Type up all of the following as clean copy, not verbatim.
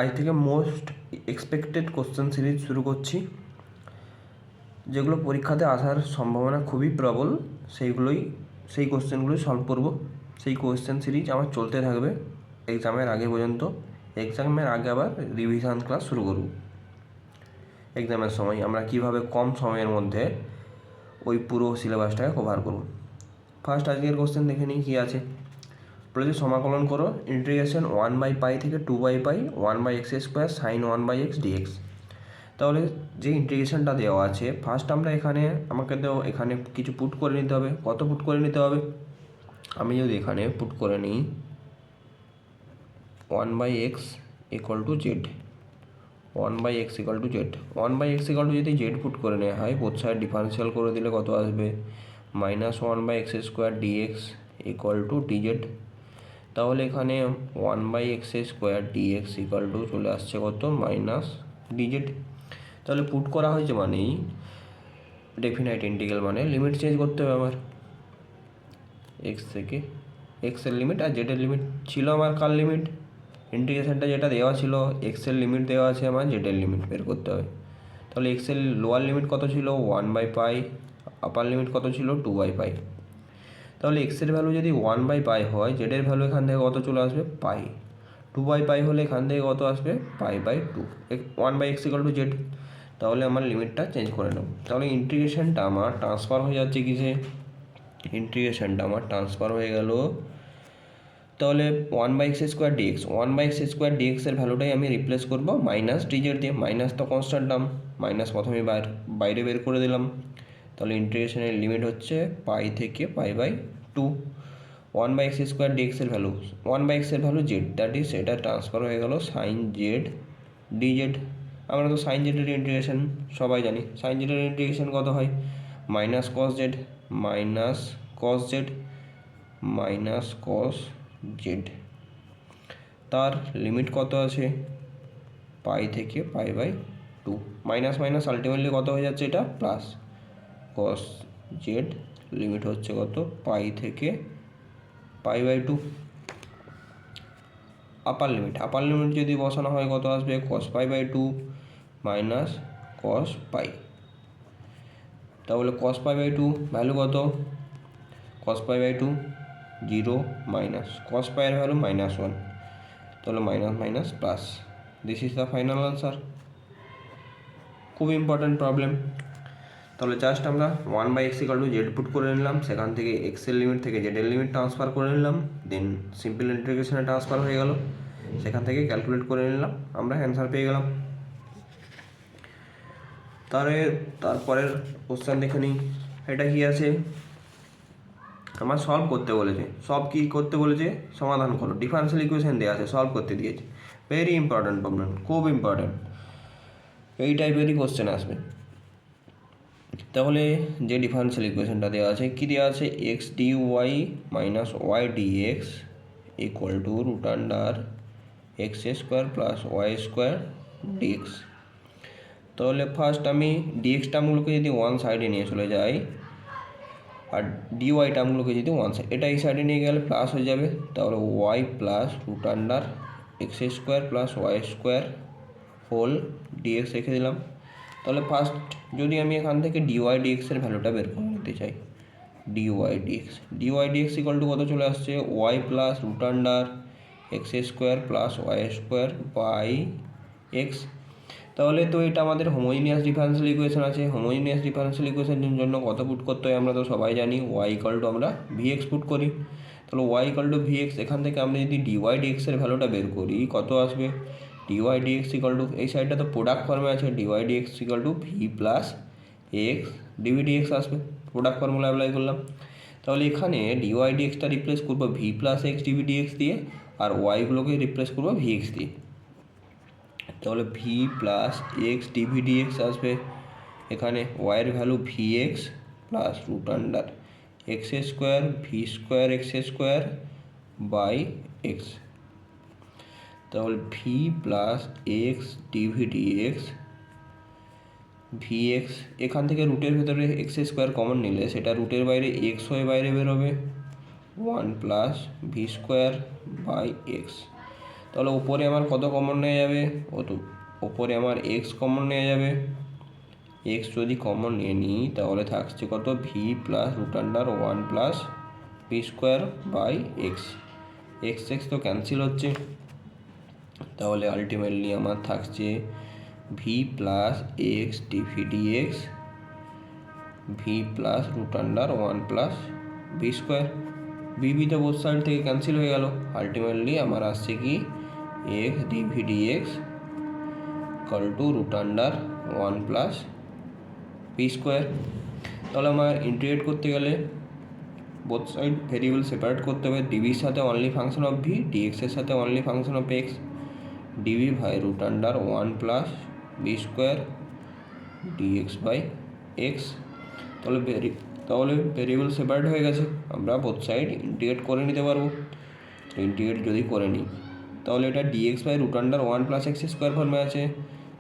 আজ থেকে most expected question series শুরু করছি, যেগুলো পরীক্ষাতে আসার সম্ভাবনা খুবই প্রবল। সেই কোশ্চেনগুলোই সলভ করব। সেই কোশ্চেন সিরিজ আমার চলতে থাকবে এক্সামের আগে পর্যন্ত। এক্সামের আগে আবার রিভিশন ক্লাস শুরু করব। এক্সামের সময় আমরা কীভাবে কম সময়ের মধ্যে ওই পুরো সিলেবাসটাকে কভার করব। ফার্স্ট আজকের কোশ্চেন দেখে নিই কী আছে। বলেছে সমাকলন করো ইন্টিগ্রেশন 1/π থেকে 2/π 1/x² sin 1/x dx। তাহলে যে ইন্টিগ্রেশনটা দেওয়া আছে, ফার্স্ট আমরা এখানে কিছু পুট করে নিতে হবে। কত পুট করে নিতে হবে? আমি যদি এখানে পুট করে নিই 1/x = z, 1/x = z, 1/x = যদি z পুট করে নেওয়া হয়, বোথ সাইড ডিফারেন্সিয়াল করে দিলে কত আসবে? -1/x² dx = dz। তাহলে এখানে 1/x² dx = চলে আসছে কত? -dz। তাহলে পুট করা হয়েছে মানেই ডেফিনাইট ইন্টিগ্রাল, মানে লিমিট চেঞ্জ করতে হবে আমার। এক্স থেকে এক্সের লিমিট আর জেডের লিমিট ছিল আমার কার লিমিট? ইন্টিগ্রেশনটা যেটা দেওয়া ছিল এক্সের লিমিট দেওয়া আছে, আমার জেডের লিমিট বের করতে হবে। তাহলে এক্সের লোয়ার লিমিট কত ছিল? 1/π, আপার লিমিট কত ছিল? 2/π। তাহলে এক্সের ভ্যালু যদি 1/π হয়, জেডের ভ্যালু এখান থেকে কত চলে আসবে? পাই। 2/π হলে এখান থেকে কত আসবে? π/2। 1/x = z। তাহলে আমার লিমিটটা চেঞ্জ করে নেব। তাহলে ইন্টিগ্রেশনটা আমার ট্রান্সফার হয়ে যাচ্ছে কিসে? ইন্টিগ্রেশনটা আমার ট্রান্সফার হয়ে গেল। তাহলে 1/x² dx, 1/x² dx এর ভ্যালুটাই আমি রিপ্লেস করব -dz দিয়ে। মাইনাস তো কনস্ট্যান্ট টার্ম, মাইনাস প্রথমে বাইরে বের করে দিলাম। তাহলে ইন্টিগ্রেশনের লিমিট হচ্ছে π থেকে π/2। 1/x² dx এর ভ্যালু, 1/x এর ভ্যালু z, দ্যাট ইজ এটা ট্রান্সফার হয়ে গেল sin z dz। আমরা তো sin z এর ইন্টিগ্রেশন সবাই জানি। sin z এর ইন্টিগ্রেশন কত হয়? -cos z, -cos z, -cos z। তার লিমিট কত আছে? π থেকে π/2। মাইনাস মাইনাস আলটিমেটলি কত হয়ে যাচ্ছে? এটা প্লাস। cos z লিমিট হচ্ছে কত? π থেকে π/2। আপার লিমিট যদি বসানো হয় কত আসবে? cos π/2 minus cos π। তাহলে cos π/2 ভ্যালু কত? cos π/2 0 মাইনাস cos π এর ভ্যালু -1। তাহলে minus minus plus. This is the final answer. খুব ইম্পর্ট্যান্ট প্রবলেম। তাহলে জাস্ট আমরা 1/x = z পুট করে নিলাম, সেখান থেকে এক্সের লিমিট থেকে জেডের লিমিট ট্রান্সফার করে নিলাম, দেন সিম্পল ইন্টিগ্রেশনে ট্রান্সফার হয়ে গেল, সেখান থেকে ক্যালকুলেট করে নিলাম, আমরা অ্যান্সার পেয়ে গেলাম। তারপরের কোশ্চেন দেখে নিই। এটা কি আছে? আমার সলভ করতে বলেছে। কি করতে বলেছে? সমাধান করো। ডিফারেন্সিয়াল ইকুয়েশন দেওয়া আছে, সলভ করতে দিয়েছে। ভেরি ইম্পর্ট্যান্ট প্রবলেম, খুব ইম্পর্ট্যান্ট। এই টাইপেরই কোশ্চেন আসবে। তাহলে যে ডিফারেন্সিয়াল ইকুয়েশনটা দেওয়া আছে, কী দেওয়া আছে? x dy - y dx = √x² + y² dx। তাহলে ফার্স্ট আমি dx টার্মগুলোকে যদি ওয়ান সাইডে নিয়ে চলে যাই, আর dy টার্মগুলোকে যদি ওয়ান সাইড, এটা এই সাইডে নিয়ে গেলে প্লাস হয়ে যাবে। তাহলে y + √x² + y² whole dx রেখে দিলাম। তাহলে ফার্স্ট যদি আমি এখান থেকে dy dx এর ভ্যালুটা বের করে নিতে চাই, dy dx = কত চলে আসছে? y + √x² + y² / x। তাহলে তো এটা আমাদের হোমোজিনিয়াস ডিফারেন্সিয়াল ইকুয়েশন আছে। হোমোজিনিয়াস ডিফারেন্সিয়াল ইকুয়েশনের জন্য কত পুট করতে হয় আমরা তো সবাই জানি। y = আমরা vx পুট করি। তাহলে y = vx, এখান থেকে আমরা যদি dy dx এর ভ্যালুটা বের করি, কত আসবে? dy dx = এই সাইডটা তো প্রোডাক্ট ফর্মে আছে, dy dx = v + x dv dx আসবে। প্রোডাক্ট ফর্মুলা অ্যাপ্লাই করলাম। তাহলে এখানে dy dxটা রিপ্লেস করবো v + x dv dx দিয়ে, আর yগুলোকে রিপ্লেস করবো vx দিয়ে। তাহলে v + x dv dx আসবে। এখানে y এর value vx + √x² v² x² / x। তাহলে v + x dv dx, vx এখান থেকে রুটের ভেতরে x² কমন নিলে সেটা রুটের বাইরে x হয়ে বাইরে বেরোবে, 1 + v² / x। তাহলে উপরে আমার কত কমন নেওয়া যাবে, উপরে আমার এক্স কমন নেওয়া যাবে। এক্স যদি কমন নিয়ে নিই তাহলে থাকছে কত, v plus root under 1 plus p square by x. X x তো ক্যান্সেল হচ্ছে, তাহলে আলটিমেটলি আমার থাকছে v plus x DV dx, v plus root under 1 plus b square. B তো বোথ সাইড থেকে ক্যান্সেল হয়ে গেল। আলটিমেটলি আমার আসছে কি, x DV dx equal to root under 1 plus p square. তাহলে আমার ইন্টিগ্রেট করতে গেলে বোথ সাইড ভেরিয়েবল সেপারেট করতে হবে। ডিভির সাথে অনলি ফাংশন অফ ভি, ডিএক্সের সাথে only function of x. Dv by root under 1 plus b square dx by x. তাহলে ভেরিয়েবল সেপারেট হয়ে গেছে, আমরা বোথ সাইড ইন্টিগ্রেট করে নিতে পারবো। ইন্টিগ্রেট যদি করে নিই তাহলে এটা dx by root under 1 plus x square ফর্মে আছে।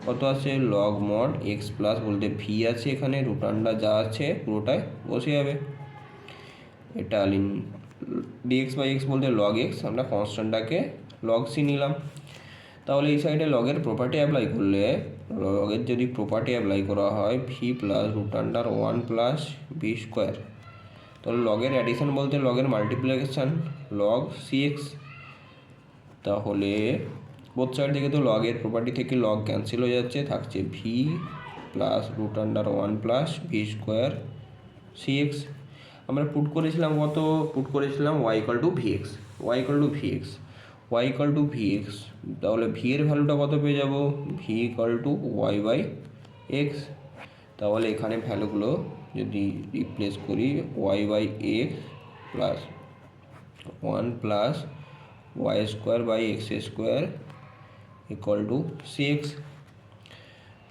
কত আছে, লগ মড এক্স প্লাস বলতে ভি আছে, এখানে রুট আন্ডার যা আছে পুরোটাই বসে যাবে। এটা ডিএক্স বাই এক্স বলতে লগ এক্স, আমরা কনস্ট্যান্টটাকে লগ সি নিলাম। তাহলে এই সাইডে লগের প্রপার্টি অ্যাপ্লাই করলে, লগের যদি প্রপার্টি অ্যাপ্লাই করা হয় v plus root under 1 plus b square, তাহলে লগের অ্যাডিশন বলতে লগের মাল্টিপ্লিকেশান লগ সি এক্স। তাহলে বোথ সাইড থেকে তো লগের প্রপার্টি থেকে লগ ক্যান্সেল হয়ে যাচ্ছে, থাকছে v plus root under 1 plus b square c x. আমরা পুট করেছিলাম কত, পুট করেছিলাম y equal to v x, y equal to v x, y equal to v x. তাহলে ভি এর ভ্যালুটা কত পেয়ে যাব, v equal to y by x. তাহলে এখানে ভ্যালুগুলো যদি রিপ্লেস করি, y by x plus 1 plus y square by x square equal to c x.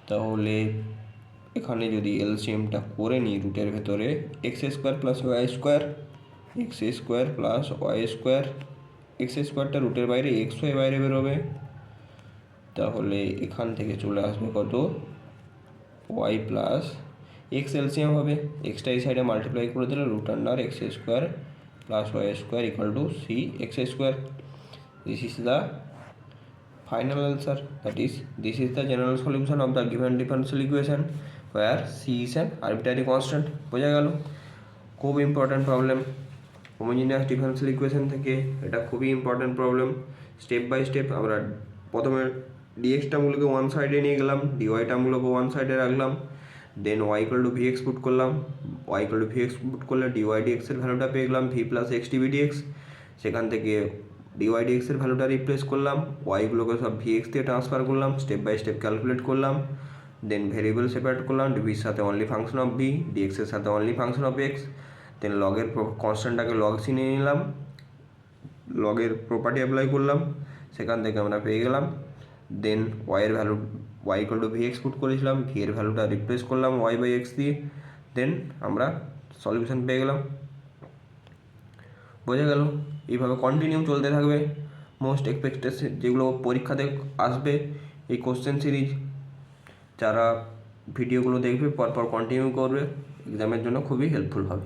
তাহলে এখানে যদি এলসিএমটা করে নিই রুটের ভেতরে, x square plus y square, x square plus y square, x স্কোয়ারটা রুটের বাইরে, এক্স ওয়াই বাইরে বেরোবে। তাহলে এখান থেকে চলে আসবে কত, ওয়াই প্লাস এক্স এলসিএম হবে, এক্সটা এই সাইডে মাল্টিপ্লাই করে দিলে root under x square plus y square equal to c x square. This is the final answer, that is this is the general solution of the given differential equation where c is an arbitrary constant। বোঝা গেল, খুব important problem homogeneous differential equation থেকে, এটা খুবই important problem. Step by step আমরা প্রথমে ডিএক্সটা মূলকে one সাইডে নিয়ে গেলাম, ডিওয়াইটা মূলকে ওয়ান সাইডে রাখলাম, then y equal to v x put করলাম, y equal to v x put করলে ডিওয়াই ডিএক্সের ভ্যালুটা পেয়ে গেলাম v plus x DV d x. সেখান থেকে ডিওয়াই ডিএক্সের ভ্যালুটা রিপ্লেস করলাম, ওয়াইগুলোকে সব ভিএক্স দিয়ে ট্রান্সফার করলাম, স্টেপ বাই স্টেপ ক্যালকুলেট করলাম, দেন ভেরিয়েবল সেপারেট করলাম, ডিভির সাথে অনলি ফাংশন অফ ভি, ডিএক্সের সাথে only function of x, then লগের কনস্ট্যান্টটাকে লগ সি নিয়ে নিলাম, লগের প্রপার্টি অ্যাপ্লাই করলাম, সেখান থেকে আমরা পেয়ে গেলাম। দেন ওয়াইয়ের value, y equal to v x put করেছিলাম, ভি এর ভ্যালুটা রিপ্লেস করলাম ওয়াই বাই এক্স দিয়ে, দেন আমরা সলিউশন পেয়ে গেলাম। বোঝা গেল, এইভাবে কন্টিনিউ চলতে থাকবে। মোস্ট এক্সপেক্টেড যেগুলো পরীক্ষাতে আসবে এই কোশ্চেন সিরিজ, যারা ভিডিওগুলো দেখবে পরপর কন্টিনিউ করবে, এক্সামের জন্য খুবই হেল্পফুল হবে।